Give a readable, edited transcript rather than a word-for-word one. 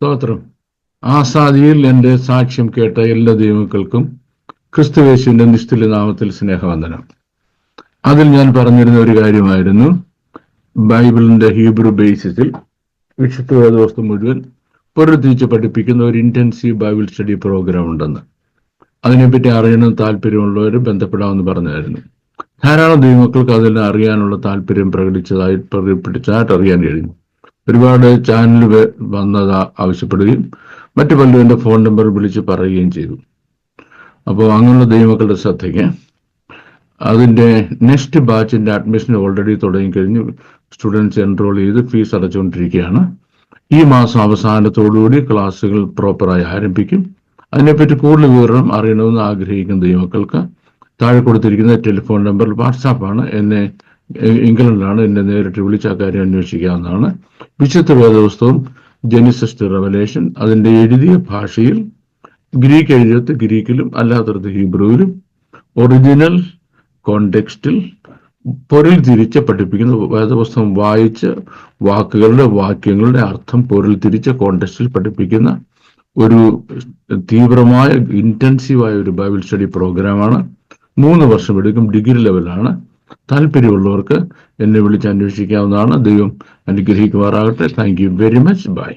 സ്തോത്രം. ആസാദിയിൽ എൻ്റെ സാക്ഷ്യം കേട്ട എല്ലാ ദൈവങ്ങൾക്കും ക്രിസ്തുയേശുവിന്റെ നിസ്തുല്യ നാമത്തിൽ സ്നേഹവന്ദനം. അതിൽ ഞാൻ പറഞ്ഞിരുന്ന ഒരു കാര്യമായിരുന്നു, ബൈബിളിന്റെ ഹീബ്രു ബേസിസിൽ വിശുദ്ധ വേദപുസ്തകം മുഴുവൻ പുനരുദ്ധരിച്ച് പഠിപ്പിക്കുന്ന ഒരു ഇന്റൻസീവ് ബൈബിൾ സ്റ്റഡി പ്രോഗ്രാം ഉണ്ടെന്ന്. അതിനെപ്പറ്റി അറിയണം താല്പര്യമുള്ളവർ ബന്ധപ്പെടാമെന്ന് പറഞ്ഞായിരുന്നു. ധാരാളം ദൈവമക്കൾക്ക് അതിൽ അറിയാനുള്ള താല്പര്യം പ്രകടിപ്പിച്ചതായിട്ട് അറിയാൻ കഴിഞ്ഞു. ഒരുപാട് ചാനൽ വന്നത് ആവശ്യപ്പെടുകയും മറ്റു പലരും എൻ്റെ ഫോൺ നമ്പർ വിളിച്ച് പറയുകയും ചെയ്തു. അപ്പോൾ അങ്ങനെയുള്ള ദൈവമക്കളുടെ ശ്രദ്ധയ്ക്ക് അതിൻ്റെ നെക്സ്റ്റ് ബാച്ചിൻ്റെ അഡ്മിഷൻ ഓൾറെഡി തുടങ്ങിക്കഴിഞ്ഞു. സ്റ്റുഡൻസ് എൻറോൾ ചെയ്ത് ഫീസ് അടച്ചുകൊണ്ടിരിക്കുകയാണ്. ഈ മാസം അവസാനത്തോടുകൂടി ക്ലാസ്സുകൾ പ്രോപ്പറായി ആരംഭിക്കും. അതിനെപ്പറ്റി കൂടുതൽ വിവരണം അറിയണമെന്ന് ആഗ്രഹിക്കുന്ന ദൈവമക്കൾക്ക് താഴെ കൊടുത്തിരിക്കുന്ന ടെലിഫോൺ നമ്പർ വാട്സാപ്പാണ്. ഇംഗ്ലണ്ടിലാണ്. എന്നെ നേരിട്ട് വിളിച്ച ആ കാര്യം അന്വേഷിക്കാവുന്നതാണ്. വിശുദ്ധ വേദപുസ്തകം ജെനിസിസ് ടു റെവലേഷൻ അതിൻ്റെ എഴുതിയ ഭാഷയിൽ ഗ്രീക്ക് എഴുതിയത്ത് ഗ്രീക്കിലും അല്ലാത്തത് ഹീബ്രുവിലും ഒറിജിനൽ കോണ്ടെക്സ്റ്റിൽ പൊരുൾ തിരിച്ച് പഠിപ്പിക്കുന്ന വേദപുസ്തകം വായിച്ച് വാക്യങ്ങളുടെ അർത്ഥം പൊരുൾ തിരിച്ച് കോണ്ടെക്സ്റ്റിൽ പഠിപ്പിക്കുന്ന ഒരു തീവ്രമായ ഇന്റൻസീവായ ഒരു ബൈബിൾ സ്റ്റഡി പ്രോഗ്രാമാണ്. 3 വർഷം എടുക്കും. ഡിഗ്രി ലെവലാണ്. താല്പര്യമുള്ളവർക്ക് എന്നെ വിളിച്ച് അന്വേഷിക്കാവുന്നതാണ്. ദൈവം അനുഗ്രഹിക്കുമാറാകട്ടെ. Thank you very much. By.